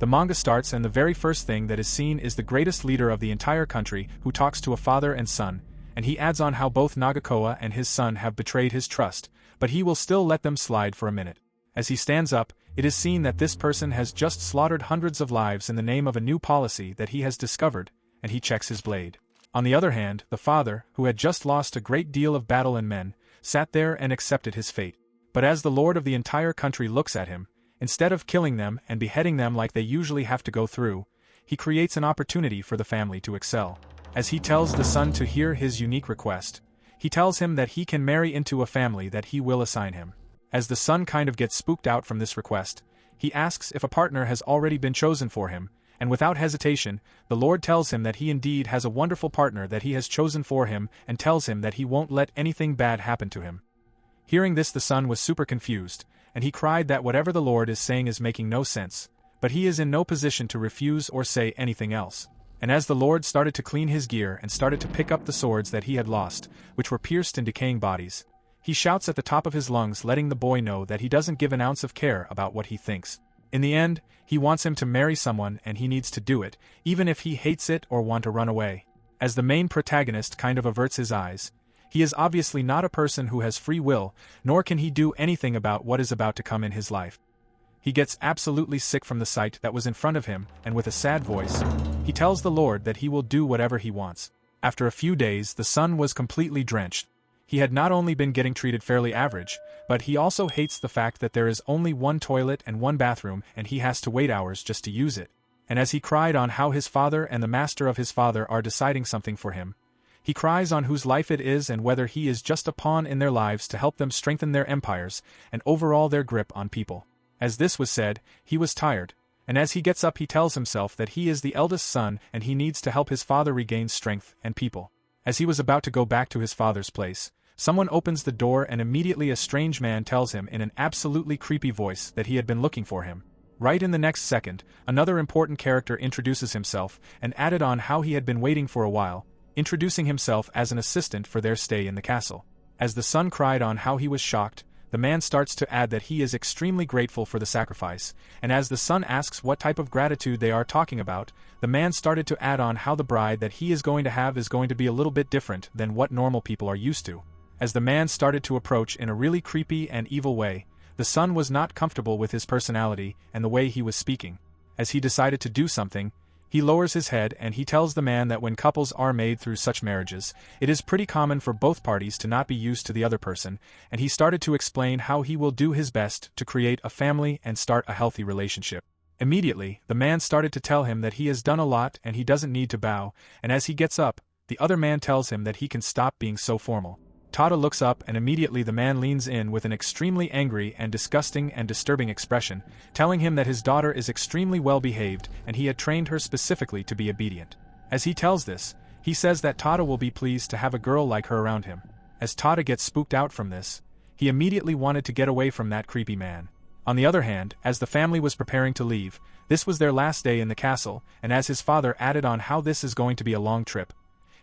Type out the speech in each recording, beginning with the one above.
The manga starts and the very first thing that is seen is the greatest leader of the entire country who talks to a father and son, and he adds on how both Nagakoa and his son have betrayed his trust, but he will still let them slide for a minute. As he stands up, it is seen that this person has just slaughtered hundreds of lives in the name of a new policy that he has discovered, and he checks his blade. On the other hand, the father, who had just lost a great deal of battle and men, sat there and accepted his fate. But as the lord of the entire country looks at him, instead of killing them and beheading them like they usually have to go through, he creates an opportunity for the family to excel. As he tells the son to hear his unique request, he tells him that he can marry into a family that he will assign him. As the son kind of gets spooked out from this request, he asks if a partner has already been chosen for him, and without hesitation, the lord tells him that he indeed has a wonderful partner that he has chosen for him and tells him that he won't let anything bad happen to him. Hearing this, the son was super confused, and he cried that whatever the lord is saying is making no sense, but he is in no position to refuse or say anything else. And as the lord started to clean his gear and started to pick up the swords that he had lost, which were pierced in decaying bodies, he shouts at the top of his lungs, letting the boy know that he doesn't give an ounce of care about what he thinks. In the end, he wants him to marry someone and he needs to do it, even if he hates it or want to run away. As the main protagonist kind of averts his eyes, he is obviously not a person who has free will, nor can he do anything about what is about to come in his life. He gets absolutely sick from the sight that was in front of him, and with a sad voice, he tells the lord that he will do whatever he wants. After a few days, the son was completely drenched. He had not only been getting treated fairly average, but he also hates the fact that there is only one toilet and one bathroom and he has to wait hours just to use it. And as he cried on how his father and the master of his father are deciding something for him, he cries on whose life it is and whether he is just a pawn in their lives to help them strengthen their empires and overall their grip on people. As this was said, he was tired, and as he gets up he tells himself that he is the eldest son and he needs to help his father regain strength and people. As he was about to go back to his father's place, someone opens the door and immediately a strange man tells him in an absolutely creepy voice that he had been looking for him. Right in the next second, another important character introduces himself and added on how he had been waiting for a while, introducing himself as an assistant for their stay in the castle. As the son cried on how he was shocked, the man starts to add that he is extremely grateful for the sacrifice, and as the son asks what type of gratitude they are talking about, the man started to add on how the bride that he is going to have is going to be a little bit different than what normal people are used to. As the man started to approach in a really creepy and evil way, the son was not comfortable with his personality and the way he was speaking. As he decided to do something, he lowers his head and he tells the man that when couples are made through such marriages, it is pretty common for both parties to not be used to the other person, and he started to explain how he will do his best to create a family and start a healthy relationship. Immediately, the man started to tell him that he has done a lot and he doesn't need to bow, and as he gets up, the other man tells him that he can stop being so formal. Tada looks up and immediately the man leans in with an extremely angry and disgusting and disturbing expression, telling him that his daughter is extremely well behaved and he had trained her specifically to be obedient. As he tells this, he says that Tada will be pleased to have a girl like her around him. As Tada gets spooked out from this, he immediately wanted to get away from that creepy man. On the other hand, as the family was preparing to leave, this was their last day in the castle, and as his father added on how this is going to be a long trip,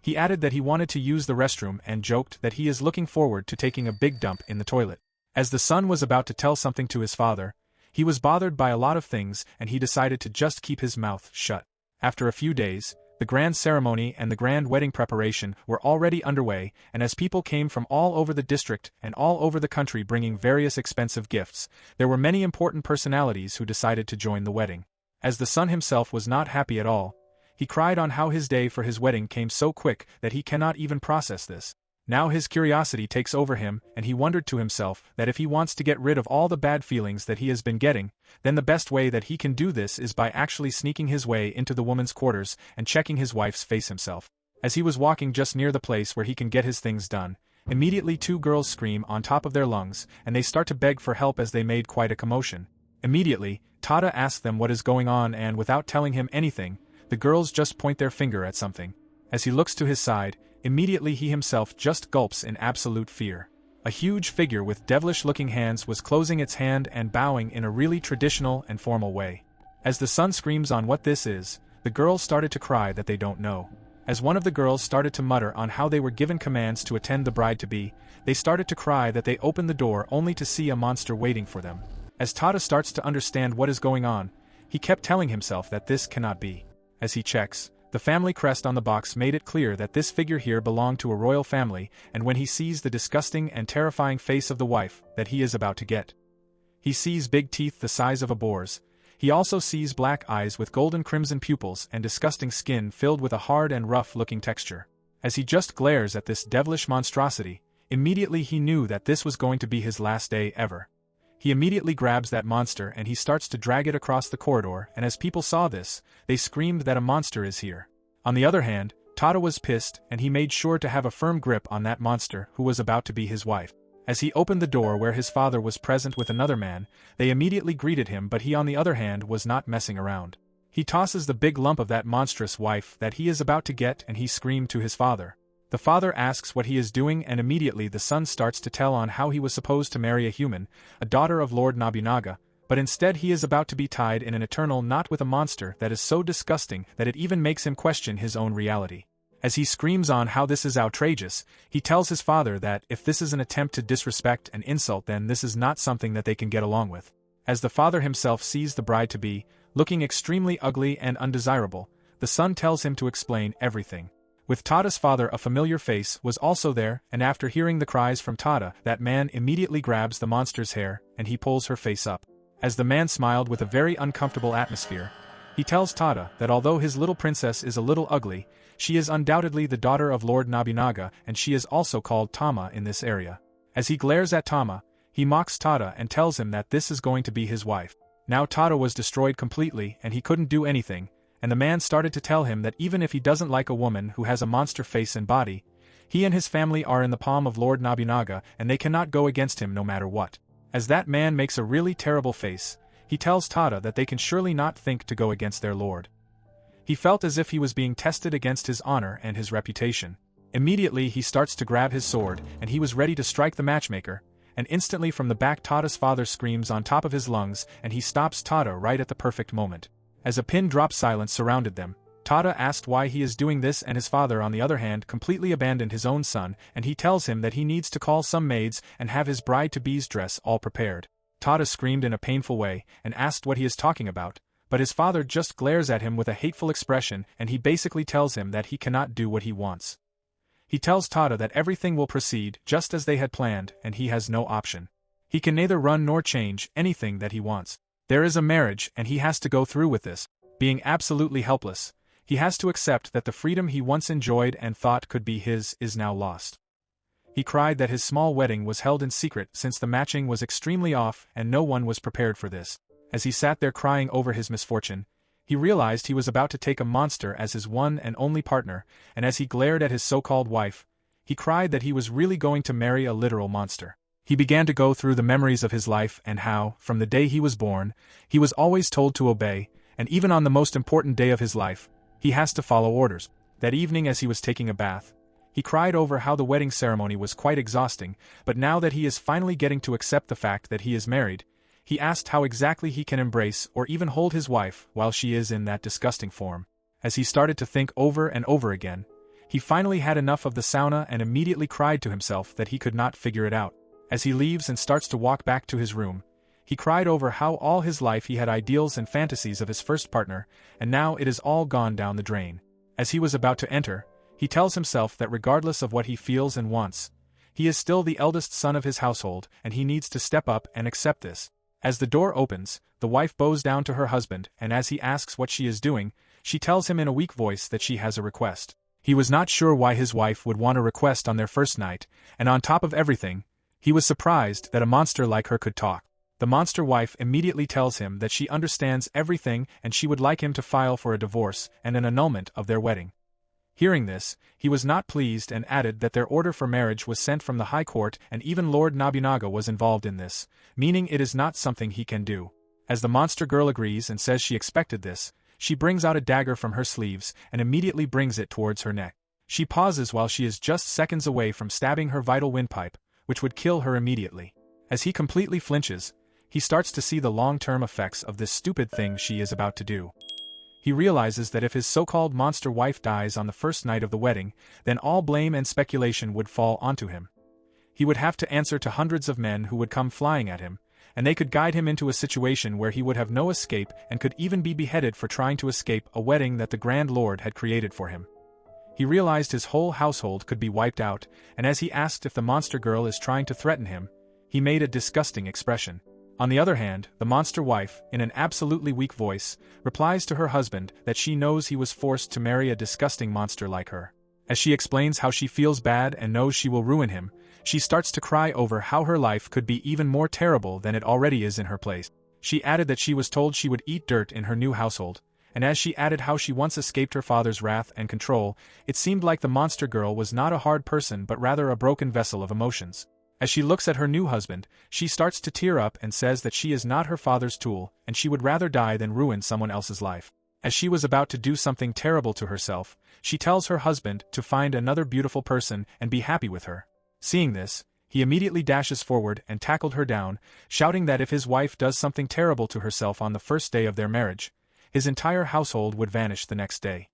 he added that he wanted to use the restroom and joked that he is looking forward to taking a big dump in the toilet. As the son was about to tell something to his father, he was bothered by a lot of things and he decided to just keep his mouth shut. After a few days, the grand ceremony and the grand wedding preparation were already underway, and as people came from all over the district and all over the country bringing various expensive gifts, there were many important personalities who decided to join the wedding. As the son himself was not happy at all, he cried on how his day for his wedding came so quick that he cannot even process this. Now his curiosity takes over him and he wondered to himself that if he wants to get rid of all the bad feelings that he has been getting, then the best way that he can do this is by actually sneaking his way into the woman's quarters and checking his wife's face himself. As he was walking just near the place where he can get his things done, immediately two girls scream on top of their lungs and they start to beg for help as they made quite a commotion. Immediately, Tada asks them what is going on and without telling him anything, the girls just point their finger at something. As he looks to his side, immediately he himself just gulps in absolute fear. A huge figure with devilish-looking hands was closing its hand and bowing in a really traditional and formal way. As the son screams on what this is, the girls started to cry that they don't know. As one of the girls started to mutter on how they were given commands to attend the bride-to-be, they started to cry that they opened the door only to see a monster waiting for them. As Tada starts to understand what is going on, He kept telling himself that this cannot be. As he checks, the family crest on the box made it clear that this figure here belonged to a royal family, and when he sees the disgusting and terrifying face of the wife that he is about to get. He sees big teeth the size of a boar's. He also sees black eyes with golden crimson pupils and disgusting skin filled with a hard and rough-looking texture. As he just glares at this devilish monstrosity, immediately he knew that this was going to be his last day ever. He immediately grabs that monster and he starts to drag it across the corridor, and as people saw this, they screamed that a monster is here. On the other hand, Tada was pissed and he made sure to have a firm grip on that monster who was about to be his wife. As he opened the door where his father was present with another man, they immediately greeted him, but he on the other hand was not messing around. He tosses the big lump of that monstrous wife that he is about to get and he screamed to his father. The father asks what he is doing, and immediately the son starts to tell on how he was supposed to marry a human, a daughter of Lord Nobunaga, but instead he is about to be tied in an eternal knot with a monster that is so disgusting that it even makes him question his own reality. As he screams on how this is outrageous, he tells his father that if this is an attempt to disrespect and insult, then this is not something that they can get along with. As the father himself sees the bride-to-be, looking extremely ugly and undesirable, the son tells him to explain everything. With Tada's father, a familiar face was also there, and after hearing the cries from Tada, that man immediately grabs the monster's hair and he pulls her face up. As the man smiled with a very uncomfortable atmosphere, he tells Tada that although his little princess is a little ugly, she is undoubtedly the daughter of Lord Nobunaga, and she is also called Tama in this area. As he glares at Tama, he mocks Tada and tells him that this is going to be his wife. Now Tada was destroyed completely and he couldn't do anything, and the man started to tell him that even if he doesn't like a woman who has a monster face and body, he and his family are in the palm of Lord Nobunaga and they cannot go against him no matter what. As that man makes a really terrible face, he tells Tada that they can surely not think to go against their lord. He felt as if he was being tested against his honor and his reputation. Immediately he starts to grab his sword and he was ready to strike the matchmaker, and instantly from the back Tada's father screams on top of his lungs and he stops Tada right at the perfect moment. As a pin-drop silence surrounded them, Tada asked why he is doing this, and his father on the other hand completely abandoned his own son, and he tells him that he needs to call some maids and have his bride-to-be's dress all prepared. Tada screamed in a painful way and asked what he is talking about, but his father just glares at him with a hateful expression and he basically tells him that he cannot do what he wants. He tells Tada that everything will proceed just as they had planned and he has no option. He can neither run nor change anything that he wants. There is a marriage and he has to go through with this. Being absolutely helpless, he has to accept that the freedom he once enjoyed and thought could be his is now lost. He cried that his small wedding was held in secret since the matching was extremely off and no one was prepared for this. As he sat there crying over his misfortune, he realized he was about to take a monster as his one and only partner, and as he glared at his so-called wife, he cried that he was really going to marry a literal monster. He began to go through the memories of his life and how, from the day he was born, he was always told to obey, and even on the most important day of his life, he has to follow orders. That evening as he was taking a bath, he cried over how the wedding ceremony was quite exhausting, but now that he is finally getting to accept the fact that he is married, he asked how exactly he can embrace or even hold his wife while she is in that disgusting form. As he started to think over and over again, he finally had enough of the sauna and immediately cried to himself that he could not figure it out. As he leaves and starts to walk back to his room, he cried over how all his life he had ideals and fantasies of his first partner, and now it is all gone down the drain. As he was about to enter, he tells himself that regardless of what he feels and wants, he is still the eldest son of his household and he needs to step up and accept this. As the door opens, the wife bows down to her husband, and as he asks what she is doing, she tells him in a weak voice that she has a request. He was not sure why his wife would want a request on their first night, and on top of everything, he was surprised that a monster like her could talk. The monster wife immediately tells him that she understands everything and she would like him to file for a divorce and an annulment of their wedding. Hearing this, he was not pleased and added that their order for marriage was sent from the High Court and even Lord Nobunaga was involved in this, meaning it is not something he can do. As the monster girl agrees and says she expected this, she brings out a dagger from her sleeves and immediately brings it towards her neck. She pauses while she is just seconds away from stabbing her vital windpipe, which would kill her immediately. As he completely flinches, he starts to see the long-term effects of this stupid thing she is about to do. He realizes that if his so-called monster wife dies on the first night of the wedding, then all blame and speculation would fall onto him. He would have to answer to hundreds of men who would come flying at him, and they could guide him into a situation where he would have no escape and could even be beheaded for trying to escape a wedding that the Grand Lord had created for him. He realized his whole household could be wiped out, and as he asked if the monster girl is trying to threaten him, he made a disgusting expression. On the other hand, the monster wife, in an absolutely weak voice, replies to her husband that she knows he was forced to marry a disgusting monster like her. As she explains how she feels bad and knows she will ruin him, she starts to cry over how her life could be even more terrible than it already is in her place. She added that she was told she would eat dirt in her new household, and as she added how she once escaped her father's wrath and control, it seemed like the monster girl was not a hard person but rather a broken vessel of emotions. As she looks at her new husband, she starts to tear up and says that she is not her father's tool and she would rather die than ruin someone else's life. As she was about to do something terrible to herself, she tells her husband to find another beautiful person and be happy with her. Seeing this, he immediately dashes forward and tackled her down, shouting that if his wife does something terrible to herself on the first day of their marriage, his entire household would vanish the next day.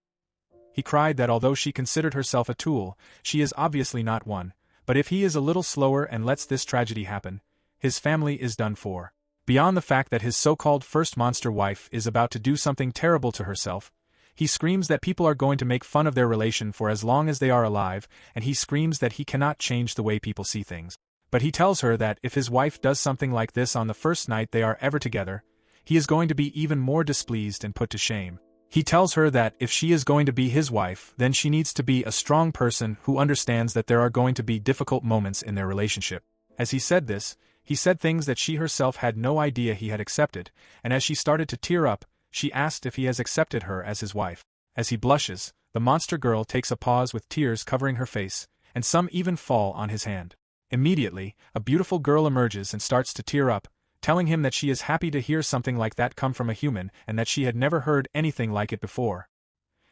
He cried that although she considered herself a tool, she is obviously not one, but if he is a little slower and lets this tragedy happen, his family is done for. Beyond the fact that his so-called first monster wife is about to do something terrible to herself, he screams that people are going to make fun of their relation for as long as they are alive, and he screams that he cannot change the way people see things. But he tells her that if his wife does something like this on the first night they are ever together, he is going to be even more displeased and put to shame. He tells her that if she is going to be his wife, then she needs to be a strong person who understands that there are going to be difficult moments in their relationship. As he said this, he said things that she herself had no idea he had accepted, and as she started to tear up, she asked if he has accepted her as his wife. As he blushes, the monster girl takes a pause with tears covering her face, and some even fall on his hand. Immediately, a beautiful girl emerges and starts to tear up, telling him that she is happy to hear something like that come from a human and that she had never heard anything like it before.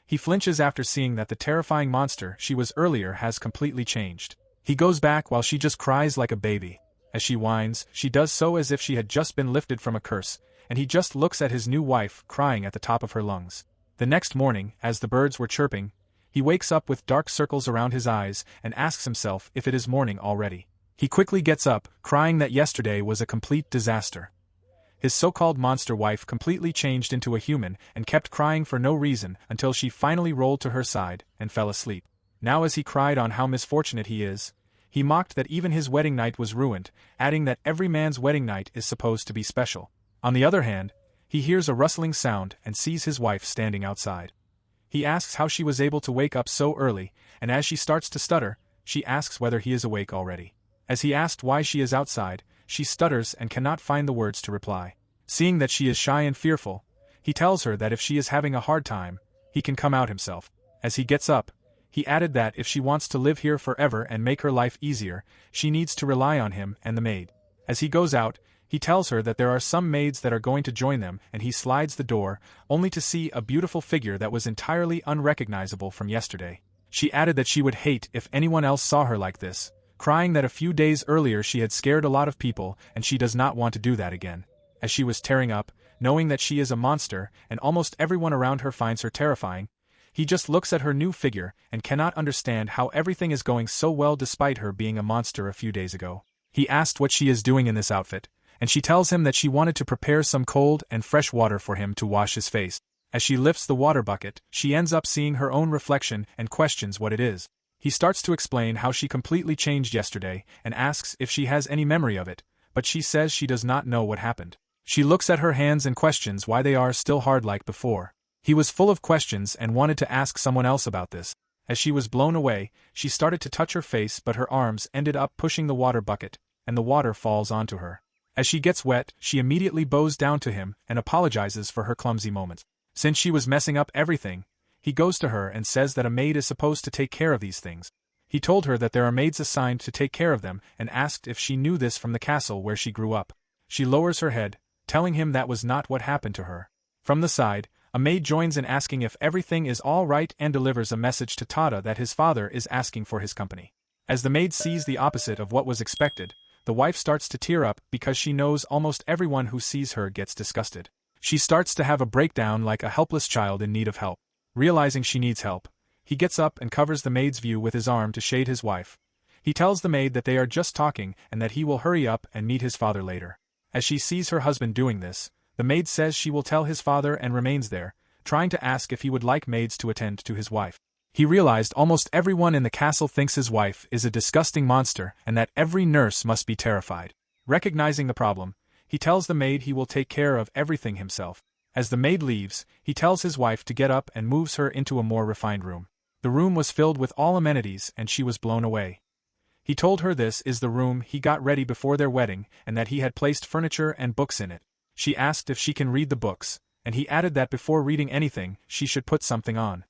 He flinches after seeing that the terrifying monster she was earlier has completely changed. He goes back while she just cries like a baby. As she whines, she does so as if she had just been lifted from a curse, and he just looks at his new wife crying at the top of her lungs. The next morning, as the birds were chirping, he wakes up with dark circles around his eyes and asks himself if it is morning already. He quickly gets up, crying that yesterday was a complete disaster. His so-called monster wife completely changed into a human and kept crying for no reason until she finally rolled to her side and fell asleep. Now as he cried on how misfortunate he is, he mocked that even his wedding night was ruined, adding that every man's wedding night is supposed to be special. On the other hand, he hears a rustling sound and sees his wife standing outside. He asks how she was able to wake up so early, and as she starts to stutter, she asks whether he is awake already. As he asked why she is outside, she stutters and cannot find the words to reply. Seeing that she is shy and fearful, he tells her that if she is having a hard time, he can come out himself. As he gets up, he added that if she wants to live here forever and make her life easier, she needs to rely on him and the maid. As he goes out, he tells her that there are some maids that are going to join them, and he slides the door, only to see a beautiful figure that was entirely unrecognizable from yesterday. She added that she would hate if anyone else saw her like this, crying that a few days earlier she had scared a lot of people and she does not want to do that again. As she was tearing up, knowing that she is a monster and almost everyone around her finds her terrifying, he just looks at her new figure and cannot understand how everything is going so well despite her being a monster a few days ago. He asked what she is doing in this outfit, and she tells him that she wanted to prepare some cold and fresh water for him to wash his face. As she lifts the water bucket, she ends up seeing her own reflection and questions what it is. He starts to explain how she completely changed yesterday and asks if she has any memory of it, but she says she does not know what happened. She looks at her hands and questions why they are still hard like before. He was full of questions and wanted to ask someone else about this. As she was blown away, she started to touch her face but her arms ended up pushing the water bucket, and the water falls onto her. As she gets wet, she immediately bows down to him and apologizes for her clumsy moments. Since she was messing up everything, he goes to her and says that a maid is supposed to take care of these things. He told her that there are maids assigned to take care of them and asked if she knew this from the castle where she grew up. She lowers her head, telling him that was not what happened to her. From the side, a maid joins in asking if everything is all right and delivers a message to Tada that his father is asking for his company. As the maid sees the opposite of what was expected, the wife starts to tear up because she knows almost everyone who sees her gets disgusted. She starts to have a breakdown like a helpless child in need of help. Realizing she needs help, he gets up and covers the maid's view with his arm to shade his wife. He tells the maid that they are just talking and that he will hurry up and meet his father later. As she sees her husband doing this, the maid says she will tell his father and remains there, trying to ask if he would like maids to attend to his wife. He realized almost everyone in the castle thinks his wife is a disgusting monster and that every nurse must be terrified. Recognizing the problem, he tells the maid he will take care of everything himself. As the maid leaves, he tells his wife to get up and moves her into a more refined room. The room was filled with all amenities and she was blown away. He told her this is the room he got ready before their wedding and that he had placed furniture and books in it. She asked if she can read the books, and he added that before reading anything, she should put something on.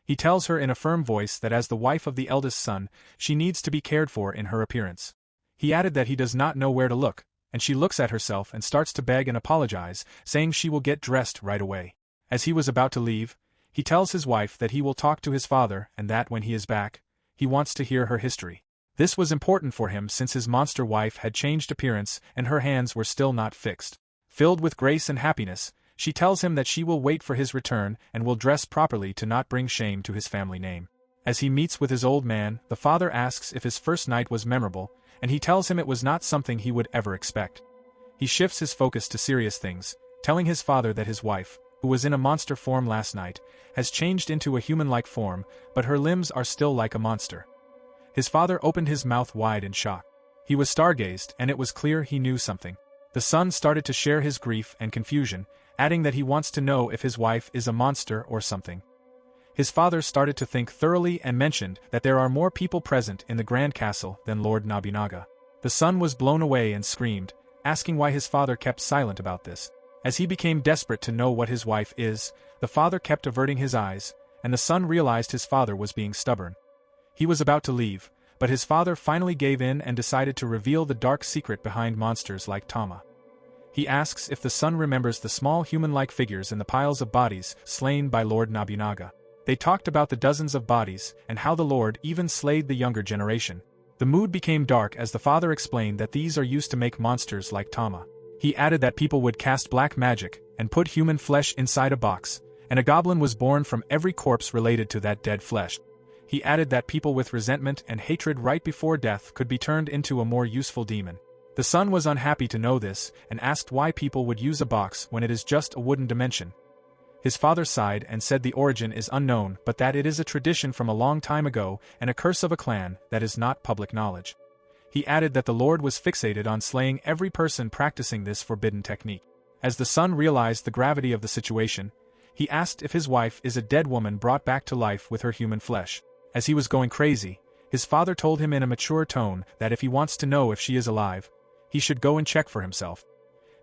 He tells her in a firm voice that as the wife of the eldest son, she needs to be cared for in her appearance. He added that he does not know where to look, and she looks at herself and starts to beg and apologize, saying she will get dressed right away. As he was about to leave, he tells his wife that he will talk to his father and that when he is back, he wants to hear her history. This was important for him since his monster wife had changed appearance and her hands were still not fixed. Filled with grace and happiness, she tells him that she will wait for his return and will dress properly to not bring shame to his family name. As he meets with his old man, the father asks if his first night was memorable, and he tells him it was not something he would ever expect. He shifts his focus to serious things, telling his father that his wife, who was in a monster form last night, has changed into a human-like form, but her limbs are still like a monster. His father opened his mouth wide in shock. He was stargazed and it was clear he knew something. The son started to share his grief and confusion, adding that he wants to know if his wife is a monster or something. His father started to think thoroughly and mentioned that there are more people present in the Grand Castle than Lord Nobunaga. The son was blown away and screamed, asking why his father kept silent about this. As he became desperate to know what his wife is, the father kept averting his eyes, and the son realized his father was being stubborn. He was about to leave, but his father finally gave in and decided to reveal the dark secret behind monsters like Tama. He asks if the son remembers the small human-like figures in the piles of bodies slain by Lord Nobunaga. They talked about the dozens of bodies and how the Lord even slayed the younger generation. The mood became dark as the father explained that these are used to make monsters like Tama. He added that people would cast black magic and put human flesh inside a box, and a goblin was born from every corpse related to that dead flesh. He added that people with resentment and hatred right before death could be turned into a more useful demon. The son was unhappy to know this and asked why people would use a box when it is just a wooden dimension. His father sighed and said the origin is unknown but that it is a tradition from a long time ago and a curse of a clan that is not public knowledge. He added that the Lord was fixated on slaying every person practicing this forbidden technique. As the son realized the gravity of the situation, he asked if his wife is a dead woman brought back to life with her human flesh. As he was going crazy, his father told him in a mature tone that if he wants to know if she is alive, he should go and check for himself.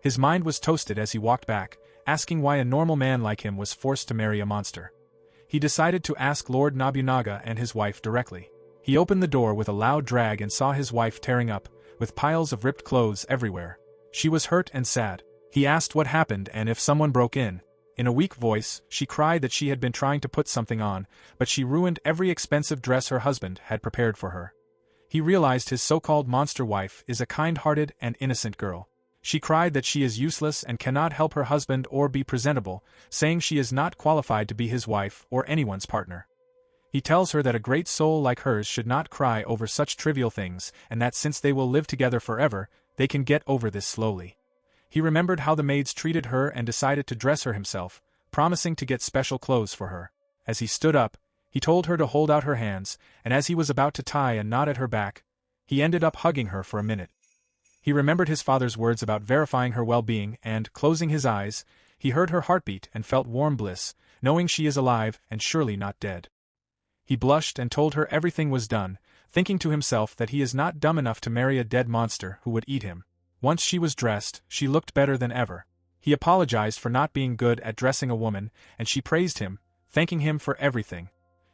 His mind was toasted as he walked back, asking why a normal man like him was forced to marry a monster. He decided to ask Lord Nobunaga and his wife directly. He opened the door with a loud drag and saw his wife tearing up, with piles of ripped clothes everywhere. She was hurt and sad. He asked what happened and if someone broke in. In a weak voice, she cried that she had been trying to put something on, but she ruined every expensive dress her husband had prepared for her. He realized his so-called monster wife is a kind-hearted and innocent girl. She cried that she is useless and cannot help her husband or be presentable, saying she is not qualified to be his wife or anyone's partner. He tells her that a great soul like hers should not cry over such trivial things and that since they will live together forever, they can get over this slowly. He remembered how the maids treated her and decided to dress her himself, promising to get special clothes for her. As he stood up, he told her to hold out her hands, and as he was about to tie a knot at her back, he ended up hugging her for a minute. He remembered his father's words about verifying her well-being and, closing his eyes, he heard her heartbeat and felt warm bliss, knowing she is alive and surely not dead. He blushed and told her everything was done, thinking to himself that he is not dumb enough to marry a dead monster who would eat him. Once she was dressed, she looked better than ever. He apologized for not being good at dressing a woman, and she praised him, thanking him for everything.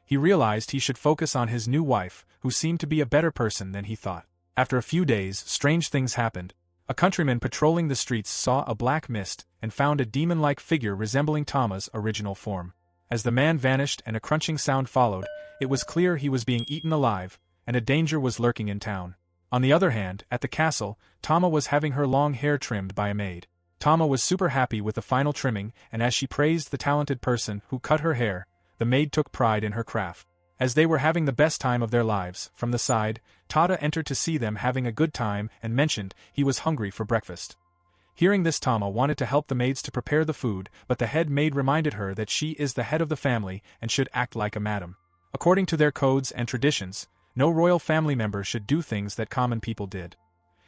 He realized he should focus on his new wife, who seemed to be a better person than he thought. After a few days, strange things happened. A countryman patrolling the streets saw a black mist and found a demon-like figure resembling Tama's original form. As the man vanished and a crunching sound followed, it was clear he was being eaten alive, and a danger was lurking in town. On the other hand, at the castle, Tama was having her long hair trimmed by a maid. Tama was super happy with the final trimming, and as she praised the talented person who cut her hair, the maid took pride in her craft. As they were having the best time of their lives, from the side, Tada entered to see them having a good time and mentioned he was hungry for breakfast. Hearing this, Tama wanted to help the maids to prepare the food, but the head maid reminded her that she is the head of the family and should act like a madam. According to their codes and traditions, no royal family member should do things that common people did.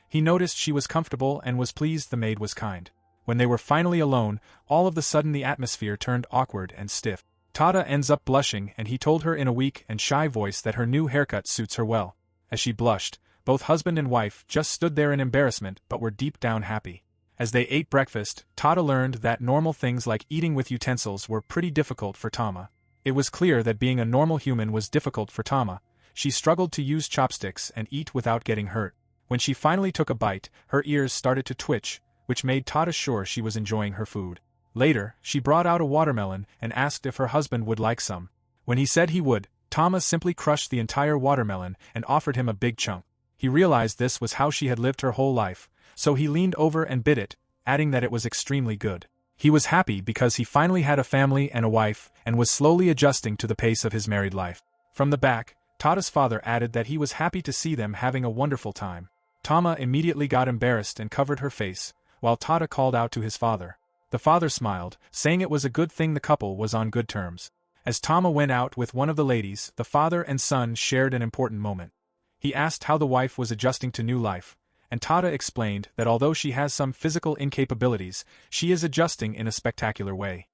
He noticed she was comfortable and was pleased the maid was kind. When they were finally alone, all of a sudden the atmosphere turned awkward and stiff. Tada ends up blushing and he told her in a weak and shy voice that her new haircut suits her well. As she blushed, both husband and wife just stood there in embarrassment but were deep down happy. As they ate breakfast, Tada learned that normal things like eating with utensils were pretty difficult for Tama. It was clear that being a normal human was difficult for Tama. She struggled to use chopsticks and eat without getting hurt. When she finally took a bite, her ears started to twitch, which made Tada sure she was enjoying her food. Later, she brought out a watermelon and asked if her husband would like some. When he said he would, Tama simply crushed the entire watermelon and offered him a big chunk. He realized this was how she had lived her whole life, so he leaned over and bit it, adding that it was extremely good. He was happy because he finally had a family and a wife and was slowly adjusting to the pace of his married life. From the back, Tada's father added that he was happy to see them having a wonderful time. Tama immediately got embarrassed and covered her face, while Tada called out to his father. The father smiled, saying it was a good thing the couple was on good terms. As Tama went out with one of the ladies, the father and son shared an important moment. He asked how the wife was adjusting to new life, and Tada explained that although she has some physical incapabilities, she is adjusting in a spectacular way.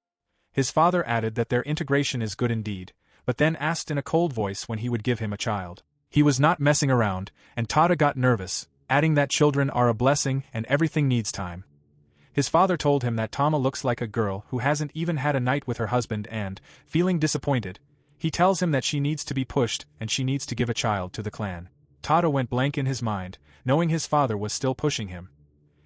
His father added that their integration is good indeed, but then asked in a cold voice when he would give him a child. He was not messing around, and Tada got nervous, adding that children are a blessing and everything needs time. His father told him that Tama looks like a girl who hasn't even had a night with her husband and, feeling disappointed, he tells him that she needs to be pushed and she needs to give a child to the clan. Tada went blank in his mind, knowing his father was still pushing him.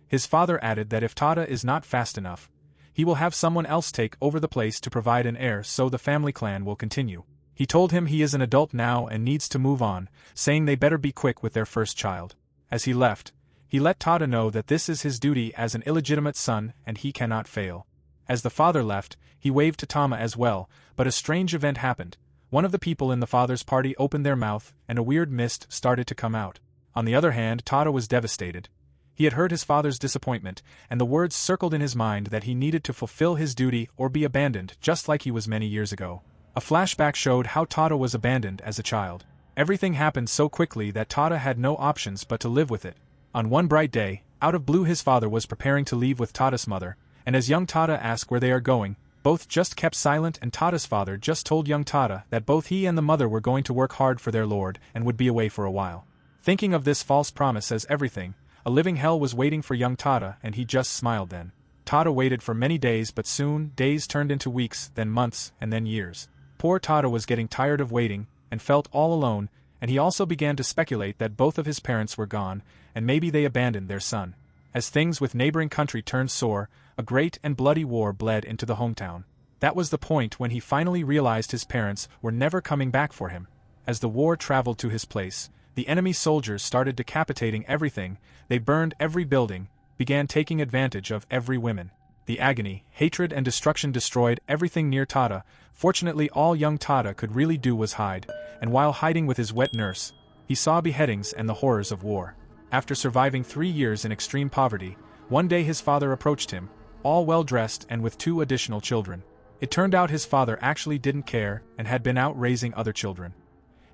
His father added that if Tada is not fast enough, he will have someone else take over the place to provide an heir so the family clan will continue. He told him he is an adult now and needs to move on, saying they better be quick with their first child. As he left, he let Tada know that this is his duty as an illegitimate son and he cannot fail. As the father left, he waved to Tama as well, but a strange event happened. One of the people in the father's party opened their mouth and a weird mist started to come out. On the other hand, Tada was devastated. He had heard his father's disappointment, and the words circled in his mind that he needed to fulfill his duty or be abandoned just like he was many years ago. A flashback showed how Tada was abandoned as a child. Everything happened so quickly that Tada had no options but to live with it. On one bright day, out of blue his father was preparing to leave with Tada's mother, and as young Tada asked where they are going, both just kept silent and Tada's father just told young Tada that both he and the mother were going to work hard for their lord and would be away for a while. Thinking of this false promise as everything, a living hell was waiting for young Tada and he just smiled then. Tada waited for many days but soon days turned into weeks, then months, and then years. Poor Tada was getting tired of waiting and felt all alone, and he also began to speculate that both of his parents were gone and maybe they abandoned their son. As things with neighboring country turned sore, a great and bloody war bled into the hometown. That was the point when he finally realized his parents were never coming back for him. As the war traveled to his place, the enemy soldiers started decapitating everything, they burned every building, began taking advantage of every woman. The agony, hatred and destruction destroyed everything near Tada. Fortunately all young Tada could really do was hide, and while hiding with his wet nurse, he saw beheadings and the horrors of war. After surviving 3 years in extreme poverty, one day his father approached him, all well-dressed and with 2 additional children. It turned out his father actually didn't care and had been out raising other children.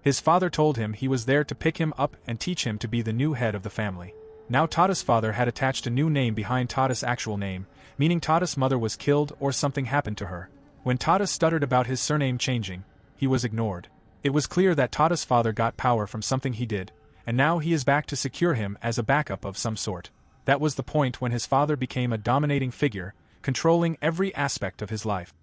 His father told him he was there to pick him up and teach him to be the new head of the family. Now Tada's father had attached a new name behind Tada's actual name, meaning Tada's mother was killed or something happened to her. When Tada stuttered about his surname changing, he was ignored. It was clear that Tada's father got power from something he did, and now he is back to secure him as a backup of some sort. That was the point when his father became a dominating figure, controlling every aspect of his life.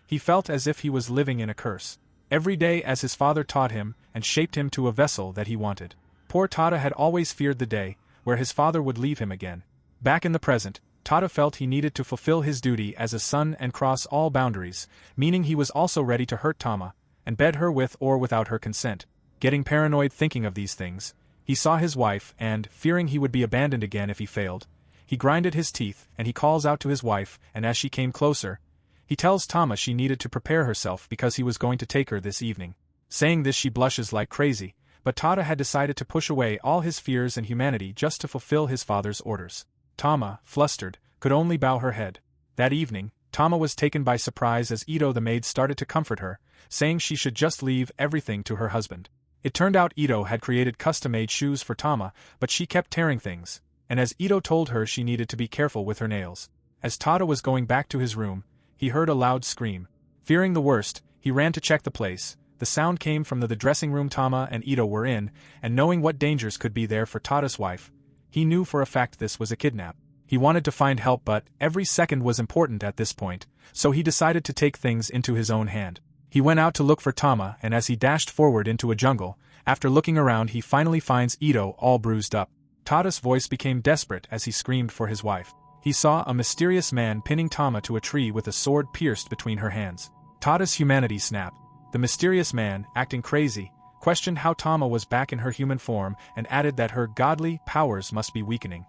He felt as if he was living in a curse. Every day as his father taught him and shaped him to a vessel that he wanted. Poor Tada had always feared the day where his father would leave him again. Back in the present, Tada felt he needed to fulfill his duty as a son and cross all boundaries, meaning he was also ready to hurt Tama, and bed her with or without her consent. Getting paranoid thinking of these things, he saw his wife and, fearing he would be abandoned again if he failed, he grinded his teeth and he calls out to his wife, and as she came closer, he tells Tama she needed to prepare herself because he was going to take her this evening. Saying this she blushes like crazy, but Tada had decided to push away all his fears and humanity just to fulfill his father's orders. Tama, flustered, could only bow her head. That evening, Tama was taken by surprise as Ito the maid started to comfort her, saying she should just leave everything to her husband. It turned out Ito had created custom-made shoes for Tama, but she kept tearing things, and as Ito told her she needed to be careful with her nails. As Tada was going back to his room, he heard a loud scream. Fearing the worst, he ran to check the place. The sound came from the dressing room Tama and Ito were in, and knowing what dangers could be there for Tada's wife, he knew for a fact this was a kidnap. He wanted to find help, but every second was important at this point, so he decided to take things into his own hand. He went out to look for Tama, and as he dashed forward into a jungle, after looking around he finally finds Ito all bruised up. Tada's voice became desperate as he screamed for his wife. He saw a mysterious man pinning Tama to a tree with a sword pierced between her hands. Tada's humanity snapped. The mysterious man, acting crazy, questioned how Tama was back in her human form and added that her godly powers must be weakening.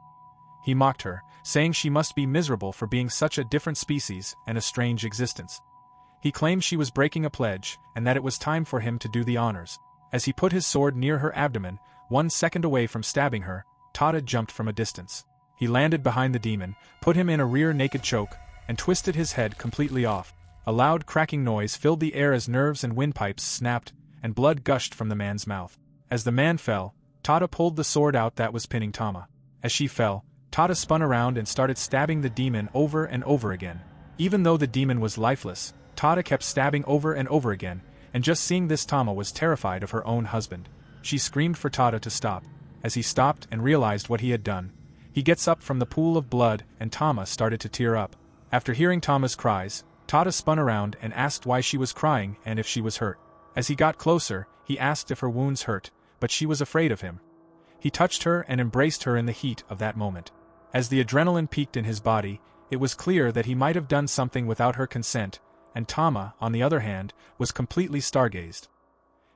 He mocked her, saying she must be miserable for being such a different species and a strange existence. He claimed she was breaking a pledge, and that it was time for him to do the honors. As he put his sword near her abdomen, 1 second away from stabbing her, Tada jumped from a distance. He landed behind the demon, put him in a rear naked choke, and twisted his head completely off. A loud cracking noise filled the air as nerves and windpipes snapped, and blood gushed from the man's mouth. As the man fell, Tada pulled the sword out that was pinning Tama. As she fell, Tada spun around and started stabbing the demon over and over again. Even though the demon was lifeless, Tada kept stabbing over and over again, and just seeing this Tama was terrified of her own husband. She screamed for Tada to stop. As he stopped and realized what he had done, he gets up from the pool of blood and Tama started to tear up. After hearing Tama's cries, Tada spun around and asked why she was crying and if she was hurt. As he got closer, he asked if her wounds hurt, but she was afraid of him. He touched her and embraced her in the heat of that moment. As the adrenaline peaked in his body, it was clear that he might have done something without her consent, and Tama, on the other hand, was completely stargazed.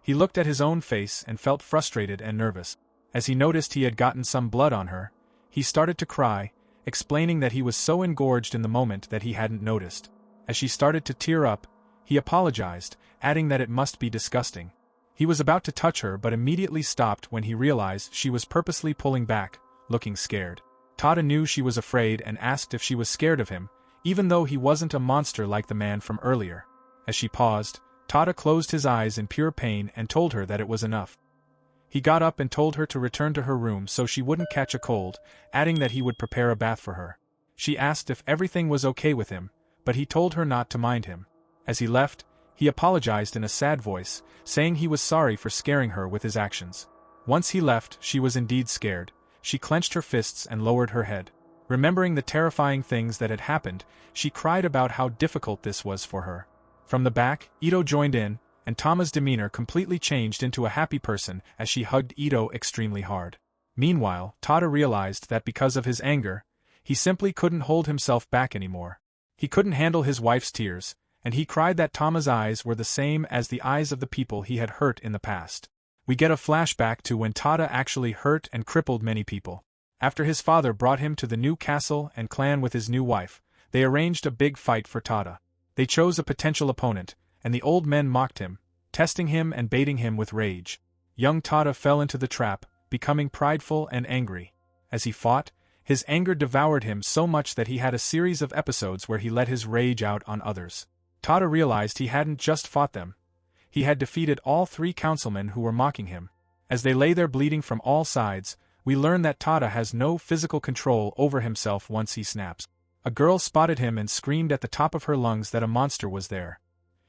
He looked at his own face and felt frustrated and nervous. As he noticed he had gotten some blood on her, he started to cry, explaining that he was so engorged in the moment that he hadn't noticed. As she started to tear up, he apologized, adding that it must be disgusting. He was about to touch her but immediately stopped when he realized she was purposely pulling back, looking scared. Tada knew she was afraid and asked if she was scared of him, even though he wasn't a monster like the man from earlier. As she paused, Tada closed his eyes in pure pain and told her that it was enough. He got up and told her to return to her room so she wouldn't catch a cold, adding that he would prepare a bath for her. She asked if everything was okay with him, but he told her not to mind him. As he left, he apologized in a sad voice, saying he was sorry for scaring her with his actions. Once he left, she was indeed scared. She clenched her fists and lowered her head. Remembering the terrifying things that had happened, she cried about how difficult this was for her. From the back, Ito joined in, and Tama's demeanor completely changed into a happy person as she hugged Ito extremely hard. Meanwhile, Tada realized that because of his anger, he simply couldn't hold himself back anymore. He couldn't handle his wife's tears, and he cried that Tama's eyes were the same as the eyes of the people he had hurt in the past. We get a flashback to when Tada actually hurt and crippled many people. After his father brought him to the new castle and clan with his new wife, they arranged a big fight for Tada. They chose a potential opponent, and the old men mocked him, testing him and baiting him with rage. Young Tada fell into the trap, becoming prideful and angry. As he fought, his anger devoured him so much that he had a series of episodes where he let his rage out on others. Tada realized he hadn't just fought them. He had defeated all 3 councilmen who were mocking him. As they lay there bleeding from all sides, we learn that Tada has no physical control over himself once he snaps. A girl spotted him and screamed at the top of her lungs that a monster was there.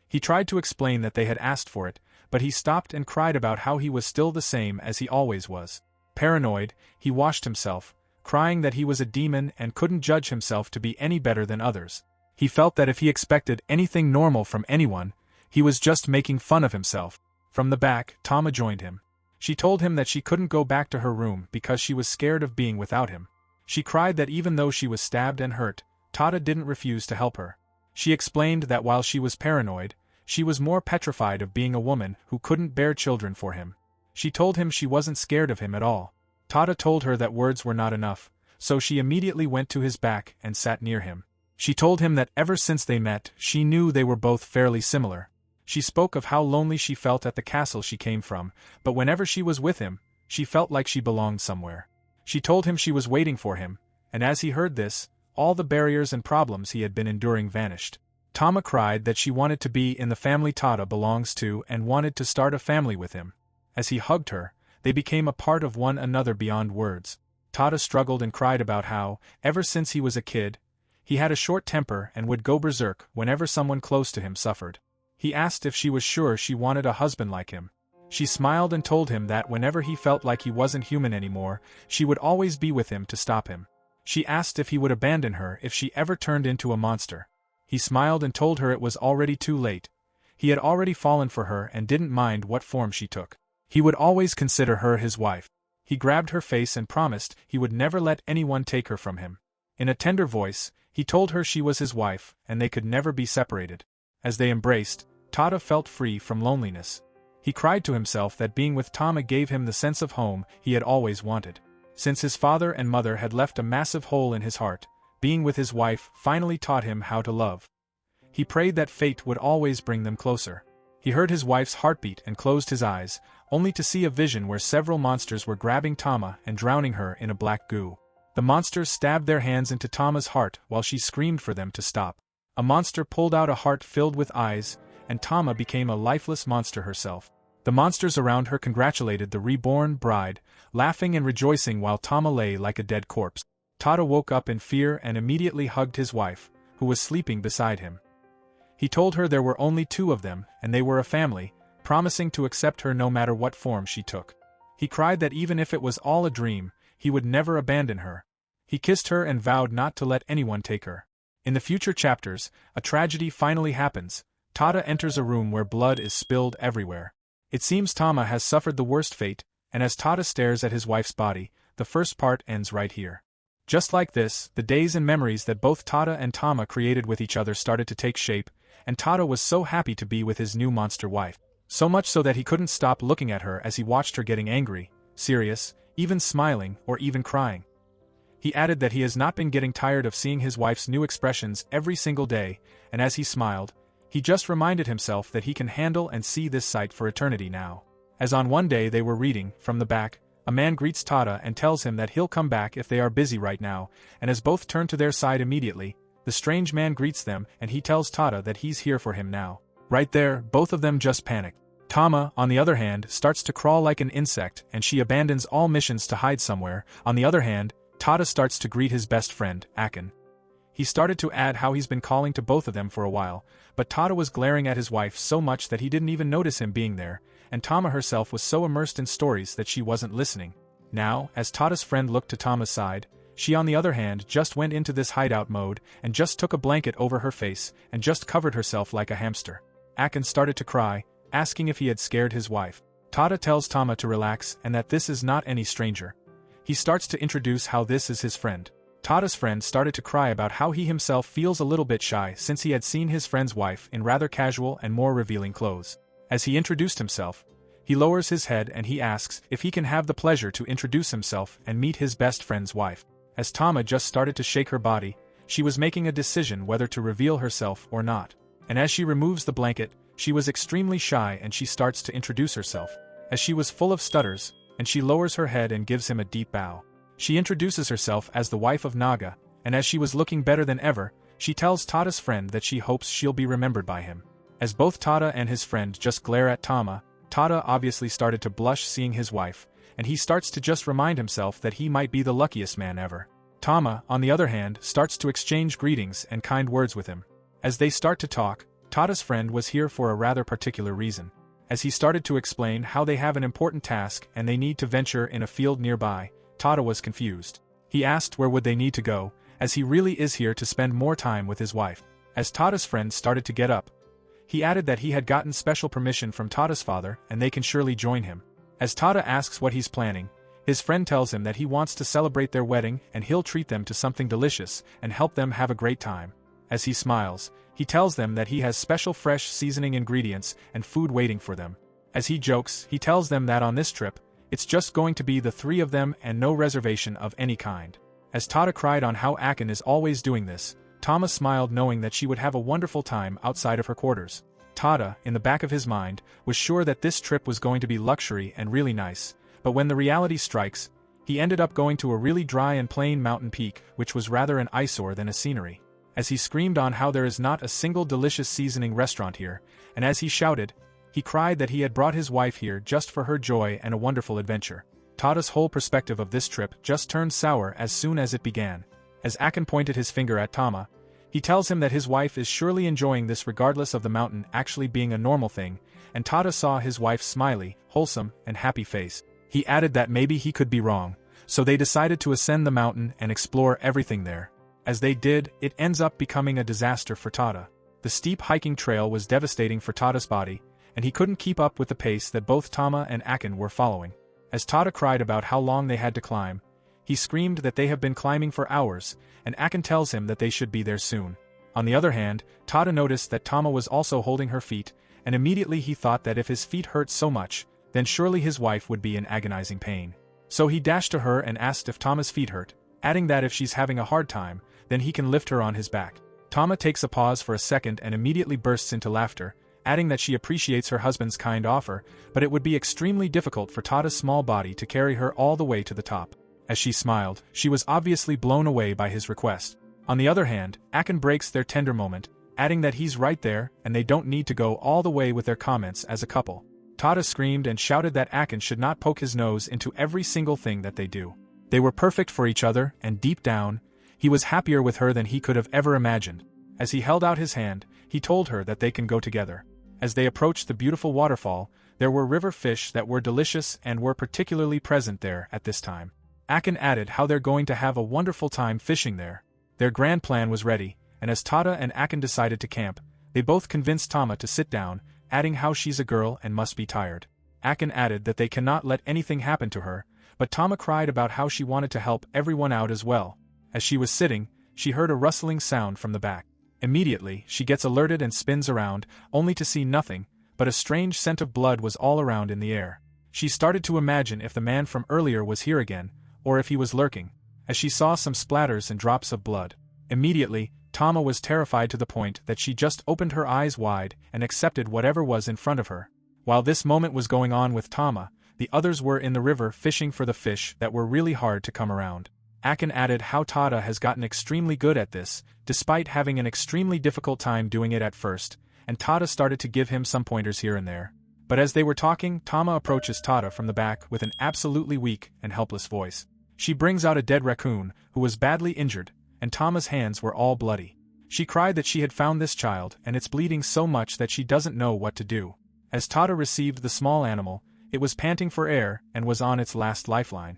He tried to explain that they had asked for it, but he stopped and cried about how he was still the same as he always was. Paranoid, he washed himself, crying that he was a demon and couldn't judge himself to be any better than others. He felt that if he expected anything normal from anyone, he was just making fun of himself. From the back, Tama joined him. She told him that she couldn't go back to her room because she was scared of being without him. She cried that even though she was stabbed and hurt, Tada didn't refuse to help her. She explained that while she was paranoid, she was more petrified of being a woman who couldn't bear children for him. She told him she wasn't scared of him at all. Tada told her that words were not enough, so she immediately went to his back and sat near him. She told him that ever since they met, she knew they were both fairly similar. She spoke of how lonely she felt at the castle she came from, but whenever she was with him, she felt like she belonged somewhere. She told him she was waiting for him, and as he heard this, all the barriers and problems he had been enduring vanished. Tama cried that she wanted to be in the family Tada belongs to and wanted to start a family with him. As he hugged her, they became a part of one another beyond words. Tada struggled and cried about how, ever since he was a kid, he had a short temper and would go berserk whenever someone close to him suffered. He asked if she was sure she wanted a husband like him. She smiled and told him that whenever he felt like he wasn't human anymore, she would always be with him to stop him. She asked if he would abandon her if she ever turned into a monster. He smiled and told her it was already too late. He had already fallen for her and didn't mind what form she took. He would always consider her his wife. He grabbed her face and promised he would never let anyone take her from him. In a tender voice, he told her she was his wife and they could never be separated. As they embraced, Tada felt free from loneliness. He cried to himself that being with Tama gave him the sense of home he had always wanted. Since his father and mother had left a massive hole in his heart, being with his wife finally taught him how to love. He prayed that fate would always bring them closer. He heard his wife's heartbeat and closed his eyes, only to see a vision where several monsters were grabbing Tama and drowning her in a black goo. The monsters stabbed their hands into Tama's heart while she screamed for them to stop. A monster pulled out a heart filled with eyes, and Tama became a lifeless monster herself. The monsters around her congratulated the reborn bride, laughing and rejoicing while Tama lay like a dead corpse. Tada woke up in fear and immediately hugged his wife, who was sleeping beside him. He told her there were only two of them and they were a family, promising to accept her no matter what form she took. He cried that even if it was all a dream, he would never abandon her. He kissed her and vowed not to let anyone take her. In the future chapters, a tragedy finally happens. Tada enters a room where blood is spilled everywhere. It seems Tama has suffered the worst fate, and as Tada stares at his wife's body, the first part ends right here. Just like this, the days and memories that both Tada and Tama created with each other started to take shape, and Tada was so happy to be with his new monster wife. So much so that he couldn't stop looking at her as he watched her getting angry, serious, even smiling, or even crying. He added that he has not been getting tired of seeing his wife's new expressions every single day, and as he smiled, he just reminded himself that he can handle and see this sight for eternity now. As on one day they were reading, from the back, a man greets Tada and tells him that he'll come back if they are busy right now, and as both turn to their side immediately, the strange man greets them and he tells Tada that he's here for him now. Right there, both of them just panic. Tama, on the other hand, starts to crawl like an insect and she abandons all missions to hide somewhere. On the other hand, Tada starts to greet his best friend, Akin. He started to add how he's been calling to both of them for a while, but Tada was glaring at his wife so much that he didn't even notice him being there, and Tama herself was so immersed in stories that she wasn't listening. Now, as Tada's friend looked to Tama's side, she on the other hand just went into this hideout mode and just took a blanket over her face and just covered herself like a hamster. Akin started to cry, asking if he had scared his wife. Tada tells Tama to relax and that this is not any stranger. He starts to introduce how this is his friend. Tada's friend started to cry about how he himself feels a little bit shy since he had seen his friend's wife in rather casual and more revealing clothes. As he introduced himself, he lowers his head and he asks if he can have the pleasure to introduce himself and meet his best friend's wife. As Tama just started to shake her body, she was making a decision whether to reveal herself or not. And as she removes the blanket, she was extremely shy and she starts to introduce herself. As she was full of stutters, and she lowers her head and gives him a deep bow. She introduces herself as the wife of Naga, and as she was looking better than ever, she tells Tada's friend that she hopes she'll be remembered by him. As both Tada and his friend just glare at Tama, Tada obviously started to blush seeing his wife, and he starts to just remind himself that he might be the luckiest man ever. Tama, on the other hand, starts to exchange greetings and kind words with him. As they start to talk, Tada's friend was here for a rather particular reason. As he started to explain how they have an important task and they need to venture in a field nearby, Tada was confused. He asked where would they need to go, as he really is here to spend more time with his wife. As Tada's friend started to get up, he added that he had gotten special permission from Tada's father and they can surely join him. As Tada asks what he's planning, his friend tells him that he wants to celebrate their wedding and he'll treat them to something delicious and help them have a great time. As he smiles, he tells them that he has special fresh seasoning ingredients and food waiting for them. As he jokes, he tells them that on this trip, it's just going to be the three of them and no reservation of any kind. As Tada cried on how Akin is always doing this, Tama smiled knowing that she would have a wonderful time outside of her quarters. Tada, in the back of his mind, was sure that this trip was going to be luxury and really nice, but when the reality strikes, He ended up going to a really dry and plain mountain peak, which was rather an eyesore than a scenery. As he screamed on how there is not a single delicious seasoning restaurant here, and as he shouted, he cried that he had brought his wife here just for her joy and a wonderful adventure. Tada's whole perspective of this trip just turned sour as soon as it began. As Akin pointed his finger at Tama, he tells him that his wife is surely enjoying this regardless of the mountain actually being a normal thing, and Tada saw his wife's smiley, wholesome, and happy face. He added that maybe he could be wrong, so they decided to ascend the mountain and explore everything there. As they did, it ends up becoming a disaster for Tada. The steep hiking trail was devastating for Tada's body, and he couldn't keep up with the pace that both Tama and Akin were following. As Tada cried about how long they had to climb, he screamed that they have been climbing for hours, and Akin tells him that they should be there soon. On the other hand, Tada noticed that Tama was also holding her feet, and immediately he thought that if his feet hurt so much, then surely his wife would be in agonizing pain. So he dashed to her and asked if Tama's feet hurt, adding that if she's having a hard time, then he can lift her on his back. Tama takes a pause for a second and immediately bursts into laughter, adding that she appreciates her husband's kind offer, but it would be extremely difficult for Tada's small body to carry her all the way to the top. As she smiled, she was obviously blown away by his request. On the other hand, Akin breaks their tender moment, adding that he's right there and they don't need to go all the way with their comments as a couple. Tada screamed and shouted that Akin should not poke his nose into every single thing that they do. They were perfect for each other, and deep down, he was happier with her than he could have ever imagined. As he held out his hand, he told her that they can go together. As they approached the beautiful waterfall, there were river fish that were delicious and were particularly present there at this time. Akin added how they're going to have a wonderful time fishing there. Their grand plan was ready, and as Tada and Akin decided to camp, they both convinced Tama to sit down, adding how she's a girl and must be tired. Akin added that they cannot let anything happen to her, but Tama cried about how she wanted to help everyone out as well. As she was sitting, she heard a rustling sound from the back. Immediately, she gets alerted and spins around, only to see nothing, but a strange scent of blood was all around in the air. She started to imagine if the man from earlier was here again, or if he was lurking, as she saw some splatters and drops of blood. Immediately, Tama was terrified to the point that she just opened her eyes wide and accepted whatever was in front of her. While this moment was going on with Tama, the others were in the river fishing for the fish that were really hard to come around. Akin added how Tada has gotten extremely good at this, despite having an extremely difficult time doing it at first, and Tada started to give him some pointers here and there. But as they were talking, Tama approaches Tada from the back with an absolutely weak and helpless voice. She brings out a dead raccoon, who was badly injured, and Tama's hands were all bloody. She cried that she had found this child and it's bleeding so much that she doesn't know what to do. As Tada received the small animal, it was panting for air and was on its last lifeline.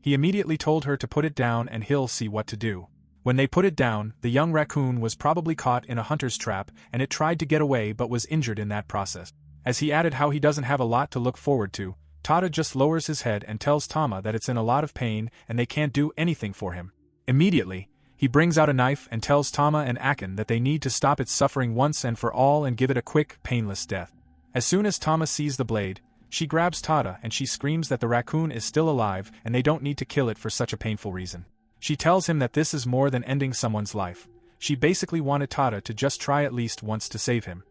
He immediately told her to put it down and he'll see what to do. When they put it down, the young raccoon was probably caught in a hunter's trap and it tried to get away but was injured in that process. As he added how he doesn't have a lot to look forward to, Tada just lowers his head and tells Tama that it's in a lot of pain and they can't do anything for him. Immediately, he brings out a knife and tells Tama and Akin that they need to stop its suffering once and for all and give it a quick, painless death. As soon as Tama sees the blade, she grabs Tada and she screams that the raccoon is still alive and they don't need to kill it for such a painful reason. She tells him that this is more than ending someone's life. She basically wanted Tada to just try at least once to save him.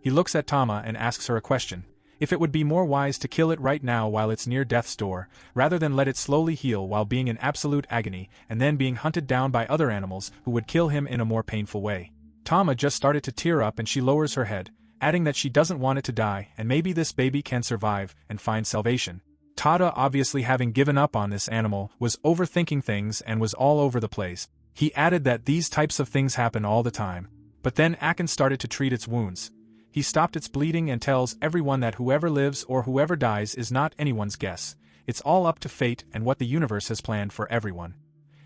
He looks at Tama and asks her a question. If it would be more wise to kill it right now while it's near death's door, rather than let it slowly heal while being in absolute agony and then being hunted down by other animals who would kill him in a more painful way. Tama just started to tear up and she lowers her head, adding that she doesn't want it to die and maybe this baby can survive and find salvation. Tada, obviously having given up on this animal, was overthinking things and was all over the place. He added that these types of things happen all the time. But then Akin started to treat its wounds. He stopped its bleeding and tells everyone that whoever lives or whoever dies is not anyone's guess. It's all up to fate and what the universe has planned for everyone.